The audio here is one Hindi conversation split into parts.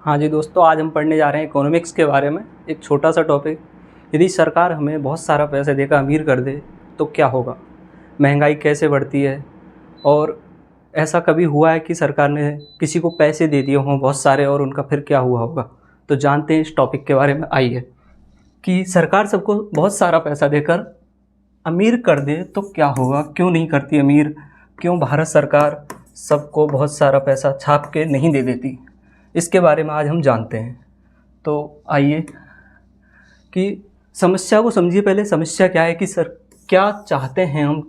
हाँ जी दोस्तों, आज हम पढ़ने जा रहे हैं इकोनॉमिक्स के बारे में। एक छोटा सा टॉपिक। यदि सरकार हमें बहुत सारा पैसा देकर अमीर कर दे तो क्या होगा, महंगाई कैसे बढ़ती है, और ऐसा कभी हुआ है कि सरकार ने किसी को पैसे दे दिए हों बहुत सारे और उनका फिर क्या हुआ होगा। तो जानते हैं इस टॉपिक के बारे में। आइए कि सरकार सबको बहुत सारा पैसा देकर अमीर कर दे तो क्या होगा, क्यों नहीं करती अमीर, क्यों भारत सरकार सबको बहुत सारा पैसा छाप के नहीं दे देती, इसके बारे में आज हम जानते हैं। तो आइए कि समस्या को समझिए। पहले समस्या क्या है कि सर क्या चाहते हैं हम,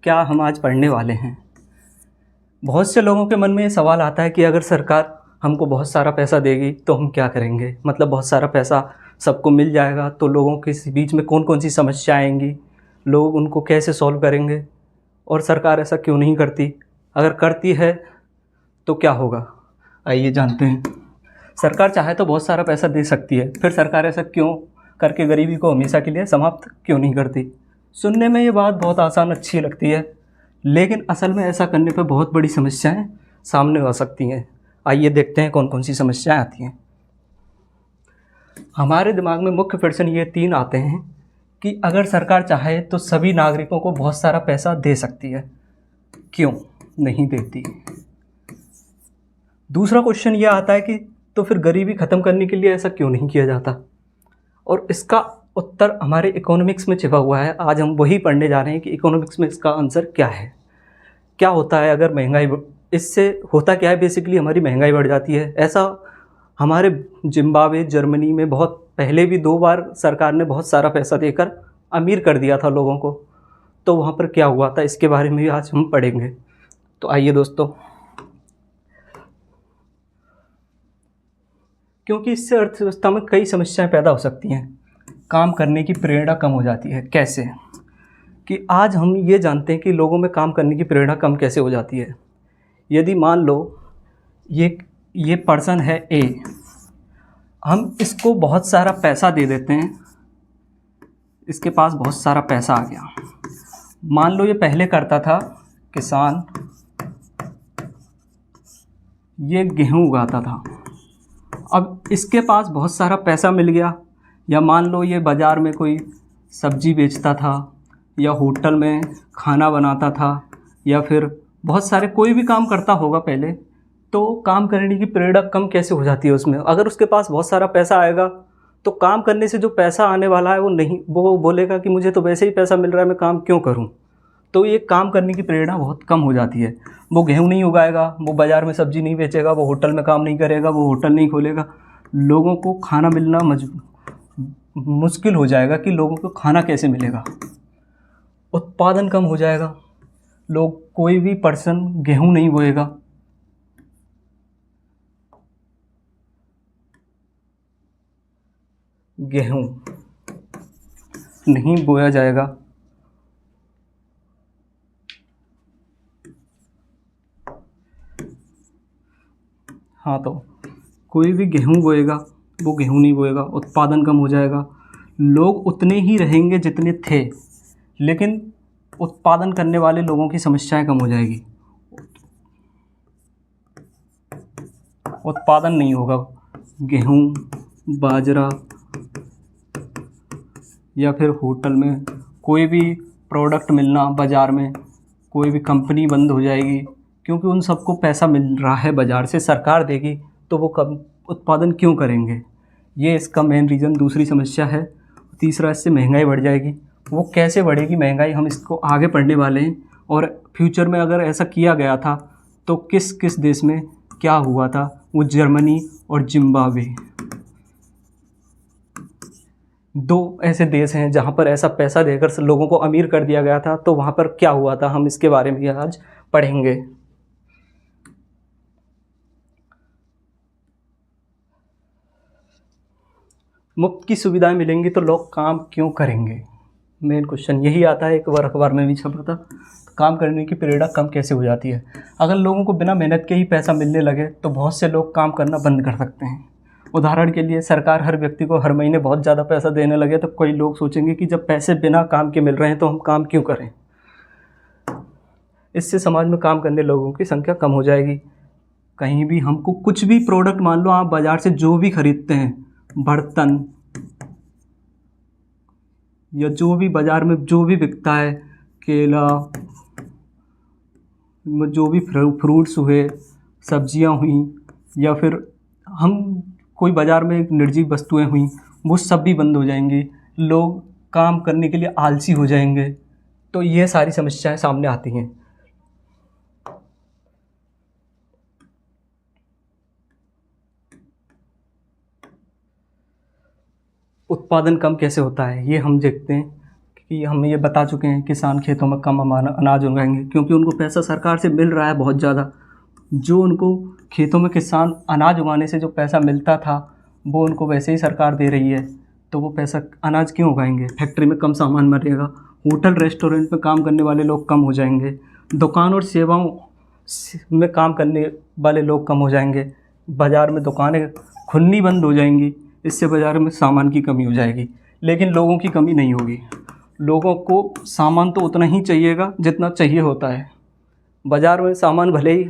क्या हम आज पढ़ने वाले हैं। बहुत से लोगों के मन में ये सवाल आता है कि अगर सरकार हमको बहुत सारा पैसा देगी तो हम क्या करेंगे, मतलब बहुत सारा पैसा सबको मिल जाएगा तो लोगों के बीच में कौन कौन सी समस्या आएंगी, लोग उनको कैसे सॉल्व करेंगे, और सरकार ऐसा क्यों नहीं करती, अगर करती है तो क्या होगा। आइए जानते हैं। सरकार चाहे तो बहुत सारा पैसा दे सकती है, फिर सरकार ऐसा क्यों करके गरीबी को हमेशा के लिए समाप्त क्यों नहीं करती। सुनने में ये बात बहुत आसान अच्छी लगती है, लेकिन असल में ऐसा करने पर बहुत बड़ी समस्याएं सामने आ सकती हैं। आइए देखते हैं कौन कौन सी समस्याएं आती हैं। हमारे दिमाग में मुख्य प्रश्न ये 3 आते हैं कि अगर सरकार चाहे तो सभी नागरिकों को बहुत सारा पैसा दे सकती है, क्यों नहीं देती। दूसरा क्वेश्चन ये आता है कि तो फिर गरीबी ख़त्म करने के लिए ऐसा क्यों नहीं किया जाता, और इसका उत्तर हमारे इकोनॉमिक्स में छिपा हुआ है। आज हम वही पढ़ने जा रहे हैं कि इकोनॉमिक्स में इसका आंसर क्या है। क्या होता है अगर महंगाई, इससे होता क्या है, बेसिकली हमारी महंगाई बढ़ जाती है। ऐसा हमारे जिम्बाब्वे, जर्मनी में बहुत पहले भी 2 बार सरकार ने बहुत सारा पैसा देकर अमीर कर दिया था लोगों को। तो वहाँ पर क्या हुआ था, इसके बारे में भी आज हम पढ़ेंगे। तो आइए दोस्तों, क्योंकि इससे अर्थव्यवस्था में कई समस्याएं पैदा हो सकती हैं। काम करने की प्रेरणा कम हो जाती है। कैसे, कि आज हम ये जानते हैं कि लोगों में काम करने की प्रेरणा कम कैसे हो जाती है। यदि मान लो ये पर्सन है ए, हम इसको बहुत सारा पैसा दे देते हैं, इसके पास बहुत सारा पैसा आ गया। मान लो ये पहले करता था किसान, ये गेहूँ उगाता था, अब इसके पास बहुत सारा पैसा मिल गया। या मान लो ये बाज़ार में कोई सब्ज़ी बेचता था, या होटल में खाना बनाता था, या फिर बहुत सारे कोई भी काम करता होगा पहले। तो काम करने की प्रेरणा कम कैसे हो जाती है उसमें। अगर उसके पास बहुत सारा पैसा आएगा तो काम करने से जो पैसा आने वाला है वो बोलेगा कि मुझे तो वैसे ही पैसा मिल रहा है, मैं काम क्यों करूं। तो ये काम करने की प्रेरणा बहुत कम हो जाती है। वो गेहूँ नहीं उगाएगा, वो बाज़ार में सब्ज़ी नहीं बेचेगा, वो होटल में काम नहीं करेगा, वो होटल नहीं खोलेगा। लोगों को खाना मिलना मुश्किल हो जाएगा कि लोगों को खाना कैसे मिलेगा। उत्पादन कम हो जाएगा, कोई भी पर्सन गेहूँ नहीं बोएगा। गेहूँ नहीं बोया जाएगा, हाँ, तो कोई भी गेहूँ बोएगा, वो गेहूँ नहीं बोएगा, उत्पादन कम हो जाएगा। लोग उतने ही रहेंगे जितने थे, लेकिन उत्पादन करने वाले लोगों की समस्याएं कम हो जाएगी। उत्पादन नहीं होगा, गेहूँ, बाजरा या फिर होटल में कोई भी प्रोडक्ट मिलना, बाज़ार में कोई भी कंपनी बंद हो जाएगी, क्योंकि उन सबको पैसा मिल रहा है बाज़ार से, सरकार देगी, तो वो कम उत्पादन क्यों करेंगे। ये इसका मेन रीज़न। दूसरी समस्या है, तीसरा, इससे महंगाई बढ़ जाएगी। वो कैसे बढ़ेगी महंगाई, हम इसको आगे पढ़ने वाले हैं। और फ्यूचर में अगर ऐसा किया गया था तो किस किस देश में क्या हुआ था, वो जर्मनी और जिम्बाब्वे 2 ऐसे देश हैं जहाँ पर ऐसा पैसा देकर लोगों को अमीर कर दिया गया था। तो वहाँ पर क्या हुआ था, हम इसके बारे में आज पढ़ेंगे। मुफ्त की सुविधाएं मिलेंगी तो लोग काम क्यों करेंगे। मेन क्वेश्चन यही आता है, एक बार अखबार में भी छपा था। काम करने की प्रेरणा कम कैसे हो जाती है। अगर लोगों को बिना मेहनत के ही पैसा मिलने लगे तो बहुत से लोग काम करना बंद कर सकते हैं। उदाहरण के लिए, सरकार हर व्यक्ति को हर महीने बहुत ज़्यादा पैसा देने लगे तो कई लोग सोचेंगे कि जब पैसे बिना काम के मिल रहे हैं तो हम काम क्यों करें। इससे समाज में काम करने लोगों की संख्या कम हो जाएगी। कहीं भी हमको कुछ भी प्रोडक्ट, मान लो आप बाज़ार से जो भी खरीदते हैं, बर्तन या जो भी बाज़ार में जो भी बिकता है, केला, जो भी फ्रूट्स हुए, सब्जियां हुई, या फिर हम कोई बाज़ार में एक निर्जीव वस्तुएं हुई, वो सब भी बंद हो जाएंगी। लोग काम करने के लिए आलसी हो जाएंगे। तो ये सारी समस्याएं सामने आती हैं। उत्पादन कम कैसे होता है, ये हम देखते हैं कि हम ये बता चुके हैं, किसान खेतों में कम अनाज उगाएंगे क्योंकि उनको पैसा सरकार से मिल रहा है बहुत ज़्यादा। जो उनको खेतों में किसान अनाज उगाने से जो पैसा मिलता था, वो उनको वैसे ही सरकार दे रही है, तो वो पैसा अनाज क्यों उगाएंगे। फैक्ट्री में कम सामान बनेगा, होटल रेस्टोरेंट में काम करने वाले लोग कम हो जाएंगे, दुकान और सेवाओं में काम करने वाले लोग कम हो जाएंगे, बाज़ार में दुकानें खुलनी बंद हो जाएंगी। इससे बाज़ार में सामान की कमी हो जाएगी, लेकिन लोगों की कमी नहीं होगी। लोगों को सामान तो उतना ही चाहिएगा जितना चाहिए होता है। बाज़ार में सामान भले ही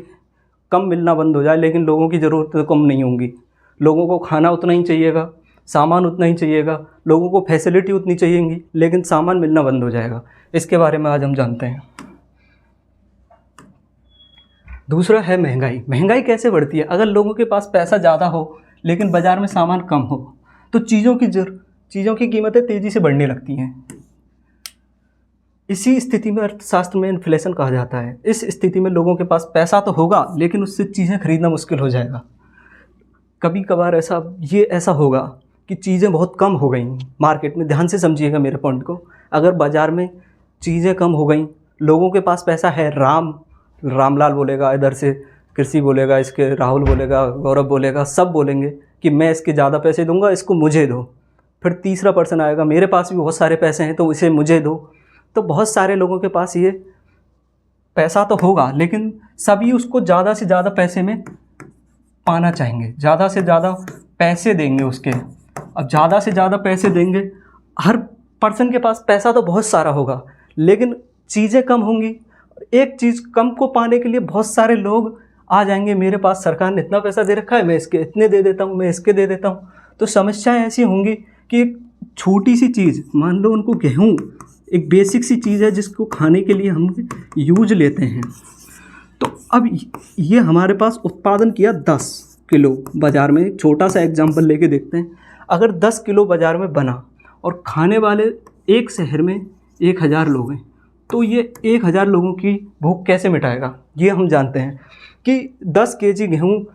कम मिलना बंद हो जाए, लेकिन लोगों की ज़रूरतें कम नहीं होंगी। लोगों को खाना उतना ही चाहिएगा, सामान उतना ही चाहिएगा, लोगों को फैसिलिटी उतनी चाहिएगी, लेकिन सामान मिलना बंद हो जाएगा। इसके बारे में आज हम जानते हैं। दूसरा है महंगाई। महंगाई कैसे बढ़ती है? अगर लोगों के पास पैसा ज़्यादा हो लेकिन बाज़ार में सामान कम हो, तो चीज़ों की कीमतें तेज़ी से बढ़ने लगती हैं। इसी स्थिति में अर्थशास्त्र में इन्फ्लेशन कहा जाता है। इस स्थिति में लोगों के पास पैसा तो होगा, लेकिन उससे चीज़ें खरीदना मुश्किल हो जाएगा। कभी कभार ऐसा होगा कि चीज़ें बहुत कम हो गई मार्केट में। ध्यान से समझिएगा मेरे पॉइंट को। अगर बाज़ार में चीज़ें कम हो गई, लोगों के पास पैसा है, रामलाल बोलेगा, इधर से कृषि बोलेगा, इसके राहुल बोलेगा, गौरव बोलेगा, सब बोलेंगे कि मैं इसके ज़्यादा पैसे दूंगा, इसको मुझे दो। फिर तीसरा पर्सन आएगा, मेरे पास भी बहुत सारे पैसे हैं तो इसे मुझे दो। तो बहुत सारे लोगों के पास ये पैसा तो होगा, लेकिन सभी उसको ज़्यादा से ज़्यादा पैसे में पाना चाहेंगे, ज़्यादा से ज़्यादा पैसे देंगे उसके। अब ज़्यादा से ज़्यादा पैसे देंगे, हर पर्सन के पास पैसा तो बहुत सारा होगा, लेकिन चीज़ें कम होंगी। एक चीज़ कम को पाने के लिए बहुत सारे लोग आ जाएंगे, मेरे पास सरकार ने इतना पैसा दे रखा है, मैं इसके इतने दे देता हूँ, मैं इसके दे देता हूँ। तो समस्याएं ऐसी होंगी कि एक छोटी सी चीज़, मान लो उनको गेहूँ एक बेसिक सी चीज़ है जिसको खाने के लिए हम यूज लेते हैं। तो अब ये हमारे पास उत्पादन किया 10 किलो बाज़ार में। एक छोटा सा एग्जांपल लेके देखते हैं। अगर 10 किलो बाज़ार में बना और खाने वाले एक शहर में 1000 लोग हैं, तो ये 1000 लोगों की भूख कैसे मिटाएगा? ये हम जानते हैं कि 10 केजी गेहूँ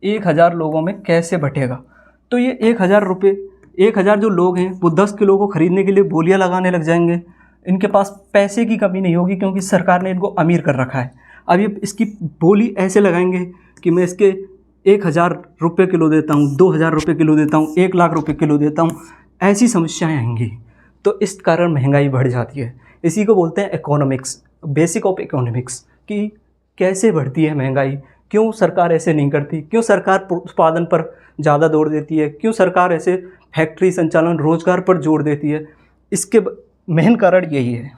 1000 लोगों में कैसे बटेगा। तो ये 1000 रुपये, 1000 जो लोग हैं वो 10 किलो को ख़रीदने के लिए बोलियां लगाने लग जाएंगे। इनके पास पैसे की कमी नहीं होगी क्योंकि सरकार ने इनको अमीर कर रखा है। अब ये इसकी बोली ऐसे लगाएंगे कि मैं इसके 1000 रुपये किलो देता हूँ, 2000 रुपये किलो देता हूँ, 1 लाख रुपये किलो देता हूँ। ऐसी समस्याएं आएंगी, तो इस कारण महंगाई बढ़ जाती है। इसी को बोलते हैं इकोनॉमिक्स, बेसिक ऑफ इकोनॉमिक्स, कि कैसे बढ़ती है महंगाई, क्यों सरकार ऐसे नहीं करती, क्यों सरकार उत्पादन पर ज़्यादा जोर देती है, क्यों सरकार ऐसे फैक्ट्री संचालन, रोजगार पर जोर देती है। इसके मेन कारण यही है।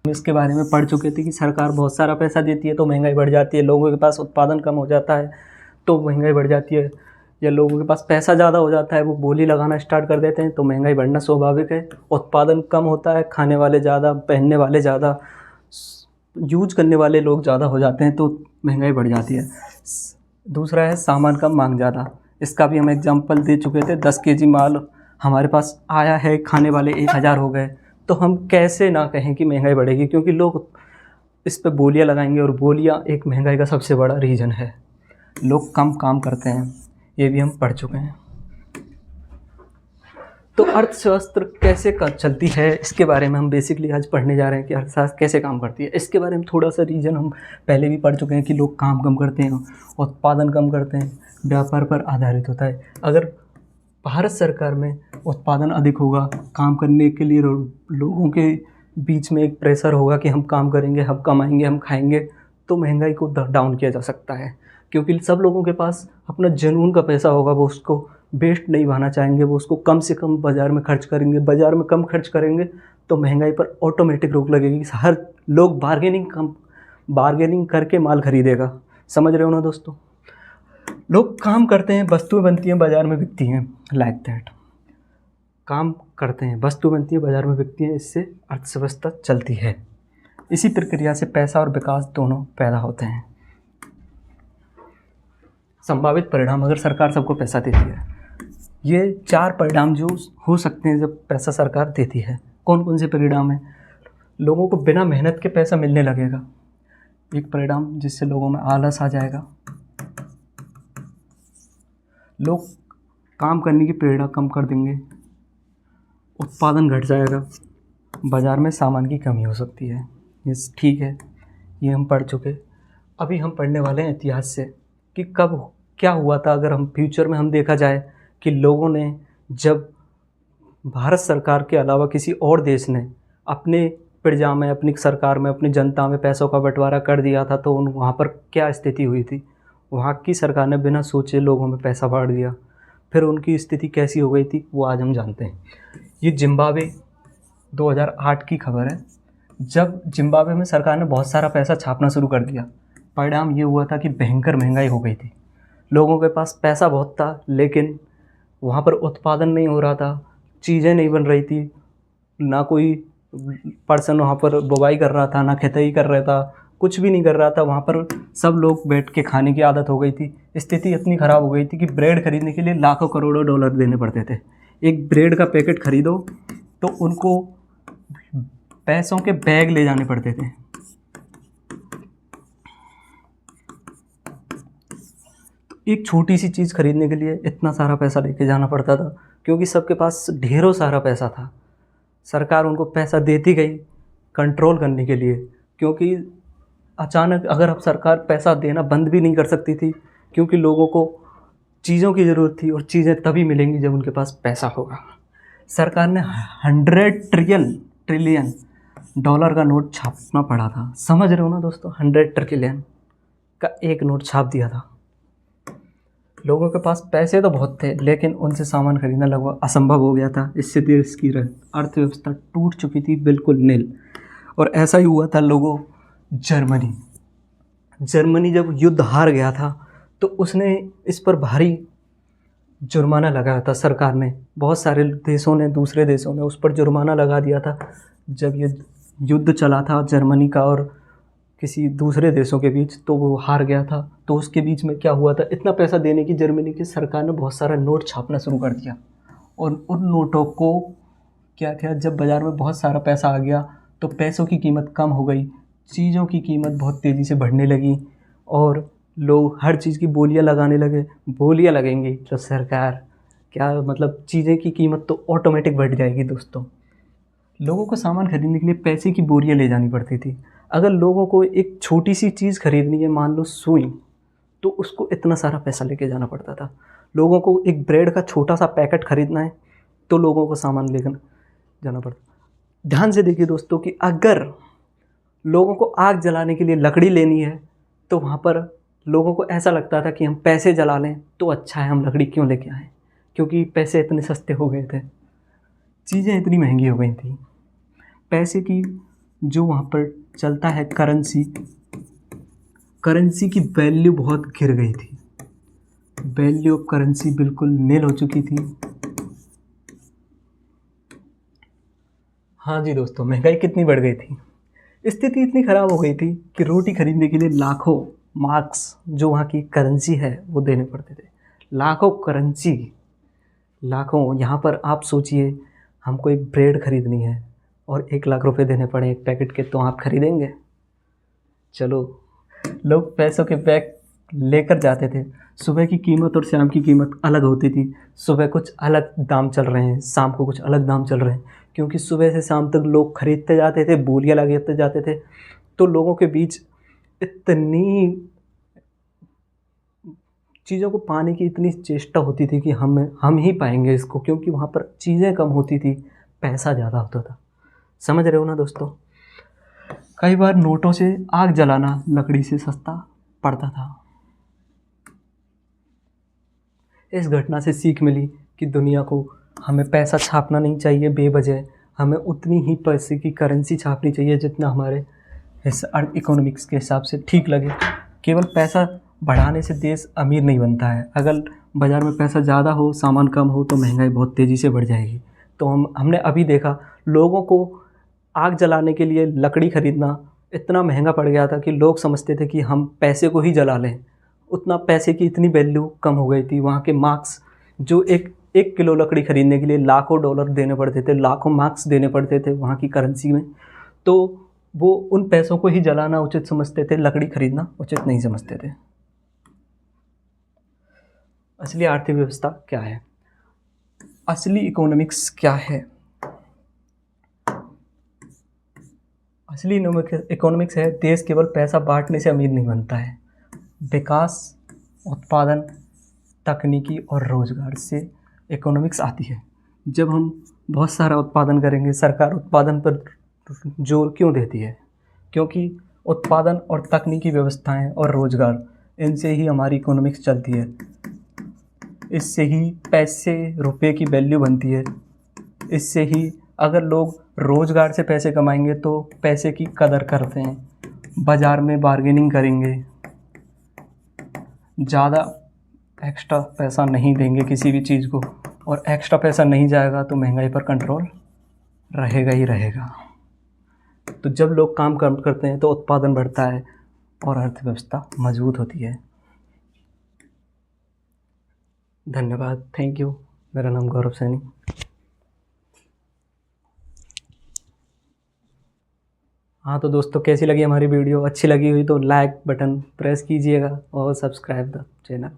हम इसके बारे में पढ़ चुके थे कि सरकार बहुत सारा पैसा देती है तो महंगाई बढ़ जाती है, लोगों के पास उत्पादन कम हो जाता है तो महंगाई बढ़ जाती है, या लोगों के पास पैसा ज़्यादा हो जाता है, वो बोली लगाना स्टार्ट कर देते हैं तो महंगाई बढ़ना स्वाभाविक है। उत्पादन कम होता है, खाने वाले ज़्यादा, पहनने वाले ज़्यादा, यूज करने वाले लोग ज़्यादा हो जाते हैं तो महंगाई बढ़ जाती है। दूसरा है सामान कम मांग ज़्यादा। इसका भी हम एग्जांपल दे चुके थे। 10 केजी माल हमारे पास आया है, खाने वाले 1000 हो गए, तो हम कैसे ना कहें कि महंगाई बढ़ेगी, क्योंकि लोग इस पे बोलियां लगाएंगे और बोलियां एक महंगाई का सबसे बड़ा रीज़न है। लोग कम काम करते हैं, ये भी हम पढ़ चुके हैं। तो अर्थशास्त्र कैसे चलती है, इसके बारे में हम बेसिकली आज पढ़ने जा रहे हैं कि अर्थशास्त्र कैसे काम करती है। इसके बारे में थोड़ा सा रीज़न हम पहले भी पढ़ चुके हैं कि लोग काम कम करते हैं, उत्पादन कम करते हैं, व्यापार पर आधारित होता है। अगर भारत सरकार में उत्पादन अधिक होगा, काम करने के लिए लोगों के बीच में एक प्रेशर होगा कि हम काम करेंगे, हम कमाएंगे, हम खाएंगे, तो महंगाई को डाउन किया जा सकता है। क्योंकि सब लोगों के पास अपना जुनून का पैसा होगा, वो उसको वेस्ट नहीं बहाना चाहेंगे, वो उसको कम से कम बाज़ार में खर्च करेंगे। बाज़ार में कम खर्च करेंगे तो महंगाई पर ऑटोमेटिक रोक लगेगी। हर लोग बार्गेनिंग करके माल खरीदेगा। समझ रहे हो ना दोस्तों? लोग काम करते हैं, वस्तुएं बनती हैं, बाज़ार में बिकती हैं, लाइक दैट। काम करते हैं, वस्तु बनती है, बाज़ार में बिकती है, इससे अर्थव्यवस्था चलती है। इसी प्रक्रिया से पैसा और विकास दोनों पैदा होते हैं। संभावित परिणाम अगर सरकार सबको पैसा देती है, ये 4 परिणाम जो हो सकते हैं जब पैसा सरकार देती है। कौन कौन से परिणाम हैं? लोगों को बिना मेहनत के पैसा मिलने लगेगा, एक परिणाम, जिससे लोगों में आलस आ जाएगा। लोग काम करने की प्रेरणा कम कर देंगे, उत्पादन घट जाएगा, बाज़ार में सामान की कमी हो सकती है। ये ठीक है, ये हम पढ़ चुके। अभी हम पढ़ने वाले हैं इतिहास से कि कब क्या हुआ था। अगर हम फ्यूचर में हम देखा जाए कि लोगों ने, जब भारत सरकार के अलावा किसी और देश ने अपने प्रजा में, अपनी सरकार में, अपनी जनता में पैसों का बंटवारा कर दिया था, तो वहाँ पर क्या स्थिति हुई थी। वहाँ की सरकार ने बिना सोचे लोगों में पैसा बांट दिया, फिर उनकी स्थिति कैसी हो गई थी वो आज हम जानते हैं। ये जिम्बाब्वे 2008 की खबर है। जब जिम्बाब्वे में सरकार ने बहुत सारा पैसा छापना शुरू कर दिया, परिणाम ये हुआ था कि भयंकर महंगाई हो गई थी। लोगों के पास पैसा बहुत था, लेकिन वहाँ पर उत्पादन नहीं हो रहा था, चीज़ें नहीं बन रही थी, ना कोई पर्सन वहाँ पर बुवाई कर रहा था, ना खेती कर रहा था, कुछ भी नहीं कर रहा था। वहाँ पर सब लोग बैठ के खाने की आदत हो गई थी। स्थिति इतनी ख़राब हो गई थी कि ब्रेड खरीदने के लिए लाखों करोड़ों डॉलर देने पड़ते थे। एक ब्रेड का पैकेट खरीदो तो उनको पैसों के बैग ले जाने पड़ते थे। एक छोटी सी चीज़ खरीदने के लिए इतना सारा पैसा लेके जाना पड़ता था, क्योंकि सबके पास ढेरों सारा पैसा था। सरकार उनको पैसा देती गई कंट्रोल करने के लिए, क्योंकि अचानक अगर अब सरकार पैसा देना बंद भी नहीं कर सकती थी, क्योंकि लोगों को चीज़ों की ज़रूरत थी और चीज़ें तभी मिलेंगी जब उनके पास पैसा होगा। सरकार ने 100 ट्रिलियन डॉलर का नोट छापना पड़ा था। समझ रहे हो ना दोस्तों? 100 ट्रिलियन का एक नोट छाप दिया था। लोगों के पास पैसे तो बहुत थे, लेकिन उनसे सामान खरीदना लगभग असंभव हो गया था। इससे देश की अर्थव्यवस्था टूट चुकी थी, बिल्कुल नील। और ऐसा ही हुआ था लोगों जर्मनी जब युद्ध हार गया था, तो उसने इस पर भारी जुर्माना लगाया था सरकार ने। बहुत सारे देशों ने, दूसरे देशों ने उस पर जुर्माना लगा दिया था। जब ये युद्ध चला था जर्मनी का और किसी दूसरे देशों के बीच, तो वो हार गया था। तो उसके बीच में क्या हुआ था, इतना पैसा देने की जर्मनी की सरकार ने बहुत सारा नोट छापना शुरू कर दिया। और उन नोटों को क्या किया, जब बाज़ार में बहुत सारा पैसा आ गया तो पैसों की कीमत कम हो गई, चीज़ों की कीमत बहुत तेज़ी से बढ़ने लगी और लोग हर चीज़ की बोलियां लगाने लगे। बोलियां लगेंगी तो सरकार क्या, मतलब चीज़ें की कीमत तो ऑटोमेटिक बढ़ जाएगी दोस्तों। लोगों को सामान खरीदने के लिए पैसे की बोरियां ले जानी पड़ती थी। अगर लोगों को एक छोटी सी चीज़ खरीदनी है, मान लो सुई, तो उसको इतना सारा पैसा लेके जाना पड़ता था। लोगों को एक ब्रेड का छोटा सा पैकेट खरीदना है तो लोगों को सामान लेकर जाना पड़ता। ध्यान से देखिए दोस्तों कि अगर लोगों को आग जलाने के लिए लकड़ी लेनी है तो वहाँ पर लोगों को ऐसा लगता था कि हम पैसे जला लें तो अच्छा है, हम लकड़ी क्यों लेके आएँ, क्योंकि पैसे इतने सस्ते हो गए थे, चीज़ें इतनी महंगी हो गई थी। पैसे की जो वहाँ पर चलता है करेंसी की वैल्यू बहुत गिर गई थी। वैल्यू ऑफ करेंसी बिल्कुल नील हो चुकी थी। हाँ जी दोस्तों, महंगाई कितनी बढ़ गई थी। स्थिति इतनी ख़राब हो गई थी कि रोटी खरीदने के लिए लाखों मार्क्स, जो वहाँ की करेंसी है, वो देने पड़ते थे। लाखों करेंसी, लाखों। यहाँ पर आप सोचिए, हमको एक ब्रेड खरीदनी है और 1 लाख रुपए देने पड़े एक पैकेट के, तो आप खरीदेंगे? चलो, लोग पैसों के बैग लेकर जाते थे। सुबह की कीमत और शाम की कीमत अलग होती थी। सुबह कुछ अलग दाम चल रहे हैं, शाम को कुछ अलग दाम चल रहे हैं, क्योंकि सुबह से शाम तक लोग खरीदते जाते थे, बोलियां लगाते जाते थे। तो लोगों के बीच इतनी चीज़ों को पाने की इतनी चेष्टा होती थी कि हम ही पाएंगे इसको, क्योंकि वहाँ पर चीज़ें कम होती थी, पैसा ज़्यादा होता था। समझ रहे हो ना दोस्तों? कई बार नोटों से आग जलाना लकड़ी से सस्ता पड़ता था। इस घटना से सीख मिली कि दुनिया को हमें पैसा छापना नहीं चाहिए बेवजह। हमें उतनी ही पैसे की करेंसी छापनी चाहिए जितना हमारे इस अर्थ इकोनॉमिक्स के हिसाब से ठीक लगे। केवल पैसा बढ़ाने से देश अमीर नहीं बनता है। अगर बाज़ार में पैसा ज़्यादा हो, सामान कम हो, तो महंगाई बहुत तेज़ी से बढ़ जाएगी। तो हमने अभी देखा, लोगों को आग जलाने के लिए लकड़ी ख़रीदना इतना महंगा पड़ गया था कि लोग समझते थे कि हम पैसे को ही जला लें। उतना पैसे की इतनी वैल्यू कम हो गई थी। वहाँ के मार्क्स, जो एक किलो लकड़ी ख़रीदने के लिए लाखों डॉलर देने पड़ते थे, लाखों मार्क्स देने पड़ते थे वहाँ की करेंसी में, तो वो उन पैसों को ही जलाना उचित समझते थे, लकड़ी खरीदना उचित नहीं समझते थे। असली आर्थिक व्यवस्था क्या है? असली इकोनॉमिक्स क्या है? असली इकोनॉमिक्स है, देश केवल पैसा बांटने से अमीर नहीं बनता है। विकास, उत्पादन, तकनीकी और रोजगार से इकोनॉमिक्स आती है। जब हम बहुत सारा उत्पादन करेंगे, सरकार उत्पादन पर जोर क्यों देती है? क्योंकि उत्पादन और तकनीकी व्यवस्थाएं और रोजगार, इनसे ही हमारी इकोनॉमिक्स चलती है। इससे ही पैसे रुपए की वैल्यू बनती है। इससे ही अगर लोग रोजगार से पैसे कमाएंगे तो पैसे की कदर करते हैं, बाज़ार में बार्गेनिंग करेंगे, ज़्यादा एक्स्ट्रा पैसा नहीं देंगे किसी भी चीज़ को, और एक्स्ट्रा पैसा नहीं जाएगा तो महंगाई पर कंट्रोल रहेगा ही रहेगा। तो जब लोग काम कम करते हैं तो उत्पादन बढ़ता है और अर्थव्यवस्था मजबूत होती है। धन्यवाद, थैंक यू। मेरा नाम गौरव सैनी। हाँ तो दोस्तों, कैसी लगी हमारी वीडियो? अच्छी लगी हुई तो लाइक बटन प्रेस कीजिएगा और सब्सक्राइब द चैनल।